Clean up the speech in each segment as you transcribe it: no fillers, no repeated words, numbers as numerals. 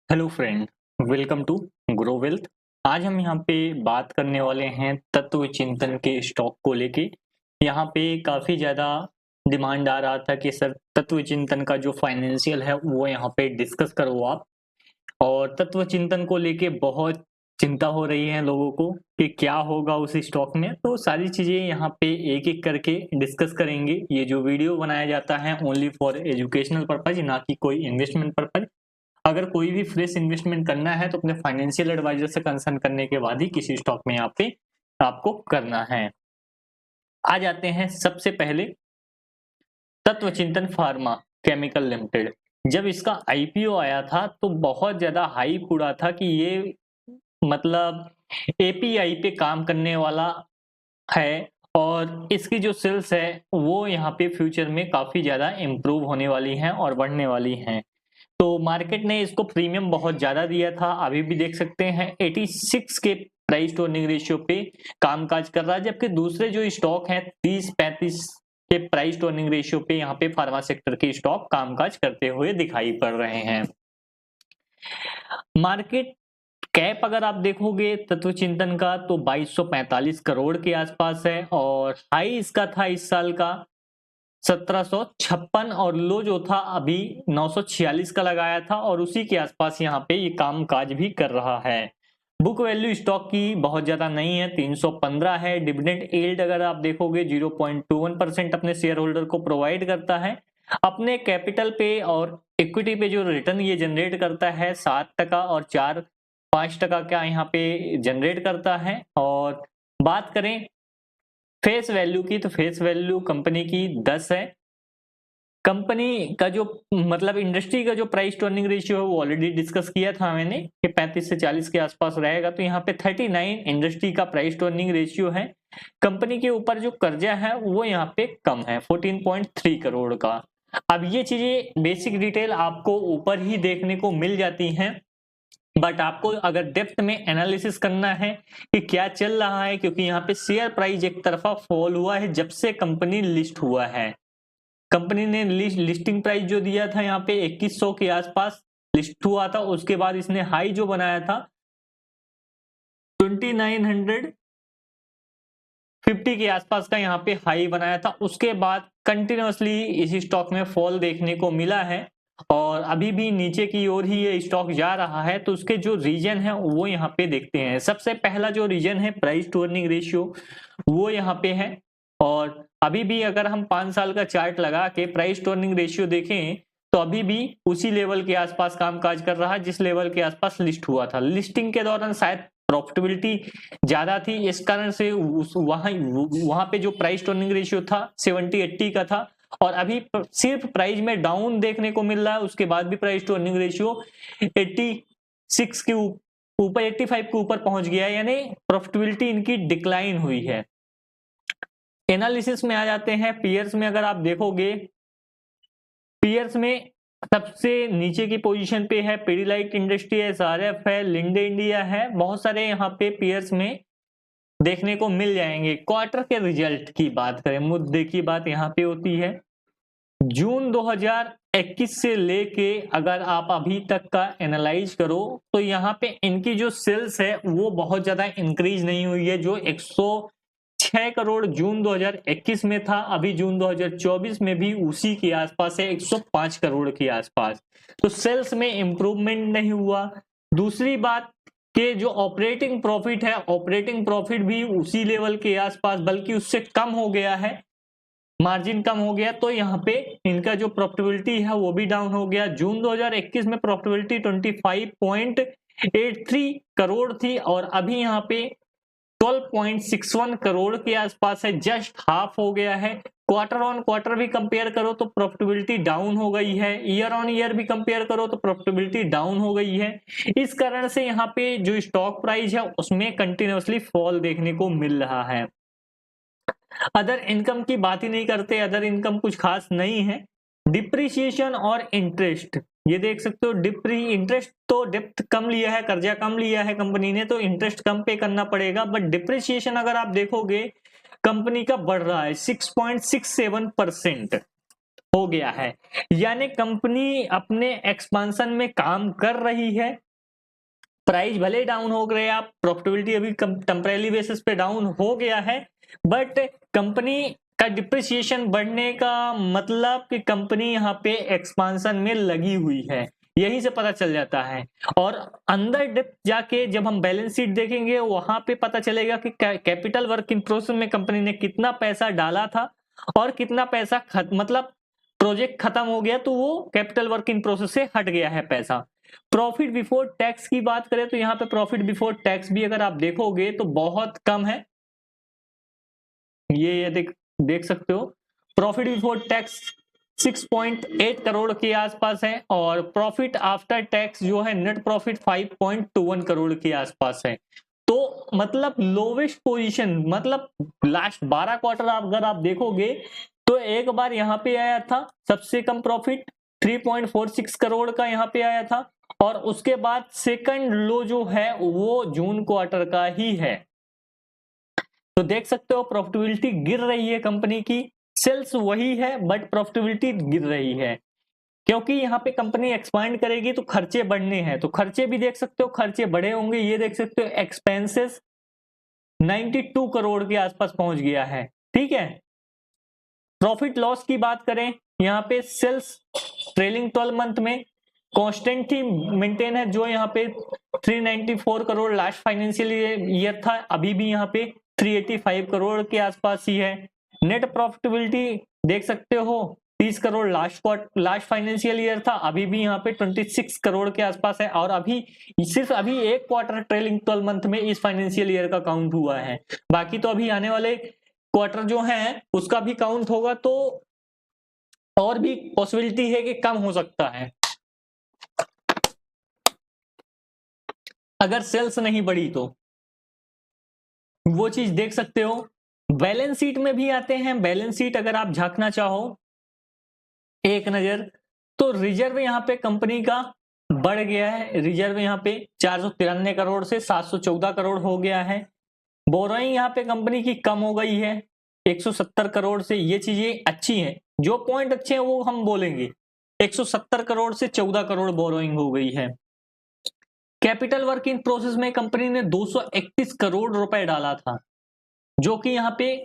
Hello friend, welcome to grow wealth. आज हम यहाँ पे बात करने वाले हैं तत्व चिंतन के स्टॉक को लेके। यहाँ पे काफ़ी ज़्यादा डिमांड आ रहा था कि सर तत्व चिंतन का जो फाइनेंशियल है वो यहाँ पे डिस्कस करो आप। और तत्व चिंतन को लेके बहुत चिंता हो रही है लोगों को कि क्या होगा उस स्टॉक में। तो सारी चीज़ें यहाँ पे एक एक करके डिस्कस करेंगे। ये जो वीडियो बनाया जाता है ओनली फॉर एजुकेशनल पर्पज, ना कि कोई इन्वेस्टमेंट पर्पज। अगर कोई भी फ्रेश इन्वेस्टमेंट करना है तो अपने फाइनेंशियल एडवाइजर से कंसल्ट करने के बाद ही किसी स्टॉक में यहाँ पे आपको करना है। आ जाते हैं सबसे पहले तत्व चिंतन फार्मा केमिकल लिमिटेड। जब इसका आईपीओ आया था तो बहुत ज्यादा हाइप उड़ा था कि ये मतलब एपीआई पे काम करने वाला है और इसकी जो सेल्स है वो यहाँ पे फ्यूचर में काफी ज्यादा इम्प्रूव होने वाली हैं और बढ़ने वाली हैं। तो मार्केट ने इसको प्रीमियम बहुत ज्यादा दिया था। अभी भी देख सकते हैं 86 के प्राइस टू अर्निंग रेशियो पे कामकाज कर रहा है, जबकि दूसरे जो स्टॉक हैं 30-35 के प्राइस टू अर्निंग रेशियो पे यहाँ पे फार्मा सेक्टर के स्टॉक कामकाज करते हुए दिखाई पड़ रहे हैं। मार्केट कैप अगर आप देखोगे तत्व चिंतन का तो 2245 करोड़ के आसपास है और हाई इसका था इस साल का 1756 और लो जो था अभी 946 का लगाया था और उसी के आसपास यहाँ पे ये काम काज भी कर रहा है। बुक वैल्यू स्टॉक की बहुत ज्यादा नहीं है, 315 है। डिविडेंड यील्ड अगर आप देखोगे 0.21% अपने शेयर होल्डर को प्रोवाइड करता है। अपने कैपिटल पे और इक्विटी पे जो रिटर्न ये जनरेट करता है 7% और 5% क्या यहाँ पे जनरेट करता है। और बात करें फेस वैल्यू की तो फेस वैल्यू कंपनी की 10 है। कंपनी का जो मतलब इंडस्ट्री का जो प्राइस टू अर्निंग रेशियो है वो ऑलरेडी डिस्कस किया था मैंने कि 35 से 40 के आसपास रहेगा। तो यहाँ पे 39 इंडस्ट्री का प्राइस टू अर्निंग रेशियो है। कंपनी के ऊपर जो कर्जा है वो यहाँ पे कम है 14.3 करोड़ का। अब ये चीजें बेसिक डिटेल आपको ऊपर ही देखने को मिल जाती हैं, बट आपको अगर डेप्थ में एनालिसिस करना है कि क्या चल रहा है, क्योंकि यहाँ पे शेयर प्राइस एक तरफा फॉल हुआ है जब से कंपनी लिस्ट हुआ है। कंपनी ने लिस्टिंग प्राइस जो दिया था यहाँ पे 2100 के आसपास लिस्ट हुआ था, उसके बाद इसने हाई जो बनाया था 2950 के आसपास का यहाँ पे हाई बनाया था। उसके बाद कंटिन्यूअसली इस स्टॉक में फॉल देखने को मिला है और अभी भी नीचे की ओर ही ये स्टॉक जा रहा है। तो उसके जो रीजन है वो यहाँ पे देखते हैं। सबसे पहला जो रीजन है प्राइस टू अर्निंग रेशियो वो यहाँ पे है। और अभी भी अगर हम 5 साल का चार्ट लगा के प्राइस टू अर्निंग रेशियो देखें तो अभी भी उसी लेवल के आसपास कामकाज कर रहा है जिस लेवल के आसपास लिस्ट हुआ था। लिस्टिंग के दौरान शायद प्रॉफिटेबिलिटी ज्यादा थी, इस कारण से वहां पे जो प्राइस टू अर्निंग रेशियो था 70-80 का था और अभी सिर्फ प्राइस में डाउन देखने को मिल रहा है। उसके बाद भी प्राइस टू अर्निंग रेशियो 86 के ऊपर 85 के ऊपर पहुंच गया है, यानी प्रॉफिटेबिलिटी इनकी डिक्लाइन हुई है। एनालिसिस में आ जाते हैं। पीयर्स में अगर आप देखोगे, पीयर्स में सबसे नीचे की पोजीशन पे है पीडीलाइट इंडस्ट्री है, एसआरएफ है, लिंडे इंडिया है। बहुत सारे यहाँ पे पीयर्स में देखने को मिल जाएंगे। क्वार्टर के रिजल्ट की बात करें, मुद्दे की बात यहाँ पे होती है। जून 2021 से लेके अगर आप अभी तक का एनालाइज करो तो यहाँ पे इनकी जो सेल्स है वो बहुत ज्यादा इंक्रीज नहीं हुई है। जो 106 करोड़ जून 2021 में था, अभी जून 2024 में भी उसी के आसपास है, 105 करोड़ के आसपास। तो सेल्स में इंप्रूवमेंट नहीं हुआ। दूसरी बात कि जो ऑपरेटिंग प्रॉफिट है, ऑपरेटिंग प्रॉफिट भी उसी लेवल के आसपास बल्कि उससे कम हो गया है, मार्जिन कम हो गया। तो यहाँ पे इनका जो प्रॉफिटेबिलिटी है वो भी डाउन हो गया। जून 2021 में प्रॉफिटेबिलिटी 25.83 करोड़ थी और अभी यहाँ पे 12.61 करोड़ के आसपास है, जस्ट हाफ हो गया है। क्वार्टर ऑन क्वार्टर भी कंपेयर करो तो प्रॉफिटेबिलिटी डाउन हो गई है, ईयर ऑन ईयर भी कंपेयर करो तो प्रॉफिटेबिलिटी डाउन हो गई है। इस कारण से यहाँ पे जो स्टॉक प्राइस है उसमें कंटिन्यूअसली फॉल देखने को मिल रहा है। अदर इनकम की बात ही नहीं करते, अदर इनकम कुछ खास नहीं है। डिप्रिसिएशन और इंटरेस्ट ये देख सकते हो। इंटरेस्ट तो डेप्थ कम लिया है, कर्जा कम लिया है कंपनी ने, तो इंटरेस्ट कम पे करना पड़ेगा। बट डिप्रिसिएशन अगर आप देखोगे कंपनी का बढ़ रहा है 6.67%। हो गया है। यानी कंपनी अपने एक्सपांशन में काम कर रही है, प्राइस भले डाउन हो गए, आप प्रॉफिटेबिलिटी अभी टेम्परेरी बेसिस पे डाउन हो गया है, बट कंपनी का डिप्रिसिएशन बढ़ने का मतलब कि कंपनी यहाँ पे एक्सपांशन में लगी हुई है, यही से पता चल जाता है। और अंदर डेप्थ जाके जब हम बैलेंस शीट देखेंगे वहां पे पता चलेगा कि कैपिटल वर्क इन प्रोसेस में कंपनी ने कितना पैसा डाला था और कितना पैसा मतलब प्रोजेक्ट खत्म हो गया तो वो कैपिटल वर्क इन प्रोसेस से हट गया है पैसा। प्रॉफिट बिफोर टैक्स की बात करें तो यहाँ पे प्रॉफिट बिफोर टैक्स भी अगर आप देखोगे तो बहुत कम है, ये देख सकते हो। प्रॉफिट बिफोर टैक्स 6.8 करोड़ के आसपास है और प्रॉफिट आफ्टर टैक्स जो है नेट प्रॉफिट 5.21 करोड़ के आसपास है। तो मतलब लोवेस्ट पोजीशन, मतलब लास्ट 12 क्वार्टर अगर आप देखोगे तो एक बार यहाँ पे आया था सबसे कम प्रॉफिट 3.46 करोड़ का यहाँ पे आया था, और उसके बाद सेकंड लो जो है वो जून क्वार्टर का ही है। तो देख सकते हो प्रॉफिटेबिलिटी गिर रही है कंपनी की, सेल्स वही है बट प्रॉफिटेबिलिटी गिर रही है, क्योंकि यहाँ पे कंपनी एक्सपांड करेगी तो खर्चे बढ़ने हैं। तो खर्चे भी देख सकते हो, खर्चे बढ़े होंगे, ये देख सकते हो एक्सपेंसेस 92 करोड़ के आसपास पहुंच गया है। ठीक है, प्रॉफिट लॉस की बात करें, यहाँ पे सेल्स ट्रेलिंग 12 मंथ में कांस्टेंट ही मेंटेन है, जो यहाँ पे 394 करोड़ लास्ट फाइनेंशियल ईयर था, अभी भी यहाँ पे 385 करोड़ के आसपास ही है। नेट प्रॉफिटेबिलिटी देख सकते हो 30 करोड़ लास्ट फाइनेंशियल ईयर था, अभी भी यहाँ पे 26 करोड़ के आसपास है, और अभी सिर्फ अभी एक क्वार्टर ट्रेलिंग 12 मंथ में इस फाइनेंशियल ईयर का काउंट हुआ है, बाकी तो अभी आने वाले क्वार्टर जो है उसका भी काउंट होगा, तो और भी पॉसिबिलिटी है कि कम हो सकता है अगर सेल्स नहीं बढ़ी तो, वो चीज देख सकते हो। बैलेंस शीट में भी आते हैं, बैलेंस शीट अगर आप झांकना चाहो एक नजर तो रिजर्व यहाँ पे कंपनी का बढ़ गया है, रिजर्व यहाँ पे 493 करोड़ से 714 करोड़ हो गया है। बोरोइंग यहाँ पे कंपनी की कम हो गई है 170 करोड़ से, ये चीजें अच्छी हैं, जो पॉइंट अच्छे हैं वो हम बोलेंगे। 170 करोड़ से 14 करोड़ बोरोइंग हो गई है। कैपिटल वर्क इन प्रोसेस में कंपनी ने 231 करोड़ रुपए डाला था, जो कि यहाँ पे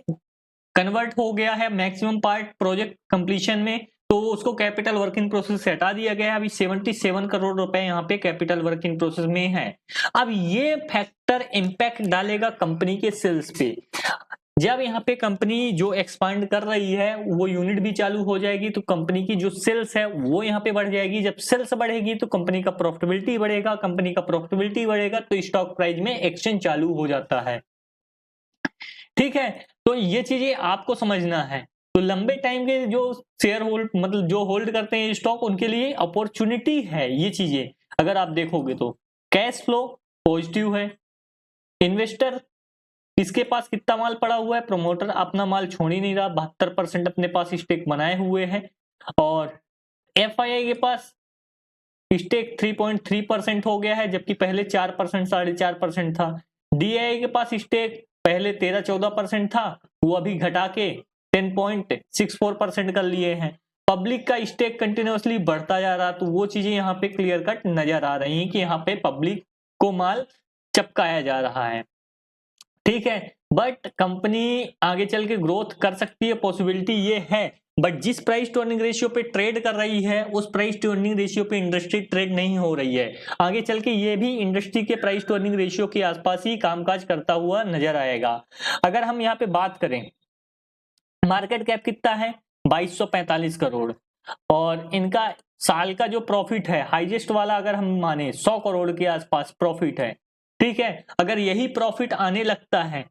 कन्वर्ट हो गया है मैक्सिमम पार्ट प्रोजेक्ट कंप्लीशन में, तो उसको कैपिटल वर्क इन प्रोसेस से हटा दिया गया है। अभी 77 करोड़ रुपए यहाँ पे कैपिटल वर्क इन प्रोसेस में है। अब ये फैक्टर इंपैक्ट डालेगा कंपनी के सेल्स पे, जब यहाँ पे कंपनी जो एक्सपांड कर रही है वो यूनिट भी चालू हो जाएगी तो कंपनी की जो सेल्स है वो यहाँ पे बढ़ जाएगी। जब सेल्स बढ़ेगी तो कंपनी का प्रॉफिटेबिलिटी बढ़ेगा, कंपनी का प्रॉफिटेबिलिटी बढ़ेगा तो स्टॉक प्राइस में एक्सचेंज चालू हो जाता है। ठीक है, तो ये चीजें आपको समझना है। तो लंबे टाइम के जो शेयर होल्ड मतलब जो होल्ड करते हैं स्टॉक, उनके लिए अपॉर्चुनिटी है ये चीजें। अगर आप देखोगे तो कैश फ्लो पॉजिटिव है, इन्वेस्टर इसके पास कितना माल पड़ा हुआ है, प्रमोटर अपना माल छोड़ ही नहीं रहा, 72% अपने पास स्टेक बनाए हुए हैं, और एफआईआई के पास स्टेक 3.3% हो गया है, जबकि पहले 4% 4.5% था। डीआई के पास स्टेक पहले 13-14% था, वो अभी घटा के 10.64% कर लिए हैं। पब्लिक का स्टेक कंटिन्यूअसली बढ़ता जा रहा, तो वो चीजें यहाँ पे क्लियर कट नजर आ रही हैं कि यहाँ पे पब्लिक को माल चपकाया जा रहा है। ठीक है, बट कंपनी आगे चल के ग्रोथ कर सकती है, पॉसिबिलिटी ये है, बट जिस प्राइस टू अर्निंग रेशियो पे ट्रेड कर रही है उस प्राइस टू अर्निंग रेशियो पे इंडस्ट्री ट्रेड नहीं हो रही है। आगे चल के ये भी इंडस्ट्री के प्राइस टू अर्निंग रेशियो के आसपास ही कामकाज करता हुआ नजर आएगा। अगर हम यहाँ पे बात करें, मार्केट कैप कितना है 2245 करोड़, और इनका साल का जो प्रॉफिट है हाईएस्ट वाला अगर हम माने 100 करोड़ के आसपास प्रॉफिट है। ठीक है, अगर यही प्रॉफिट आने लगता है,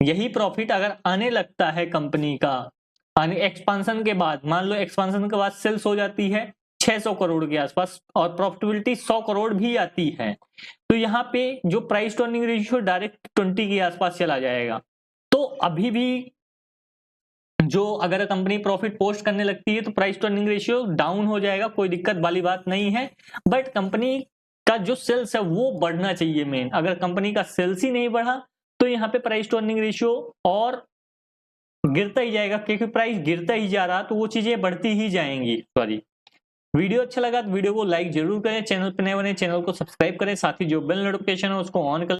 यही प्रॉफिट अगर आने लगता है कंपनी का एक्सपांशन के बाद, मान लो एक्सपांशन के बाद सेल्स हो जाती है 600 करोड़ के आसपास और प्रॉफिटेबिलिटी 100 करोड़ भी आती है, तो यहाँ पे जो price to earning ratio direct 20 के आसपास चला जाएगा। तो अभी भी जो अगर कंपनी प्रॉफिट पोस्ट करने लगती है तो price to earning ratio down हो जाएगा, कोई दिक्कत वाली बात नहीं है, बट कंपनी का जो सेल्स है वो बढ़ना चाहिए मेन। अगर कंपनी का सेल्स ही नहीं बढ़ा तो यहाँ पे प्राइस टू अर्निंग रेशियो और गिरता ही जाएगा, क्योंकि प्राइस गिरता ही जा रहा तो वो चीजें बढ़ती ही जाएंगी। सॉरी, वीडियो अच्छा लगा तो वीडियो को लाइक जरूर करें, चैनल पर नए बने चैनल को सब्सक्राइब करें, साथ ही जो बेल नोटिफिकेशन है उसको ऑन कर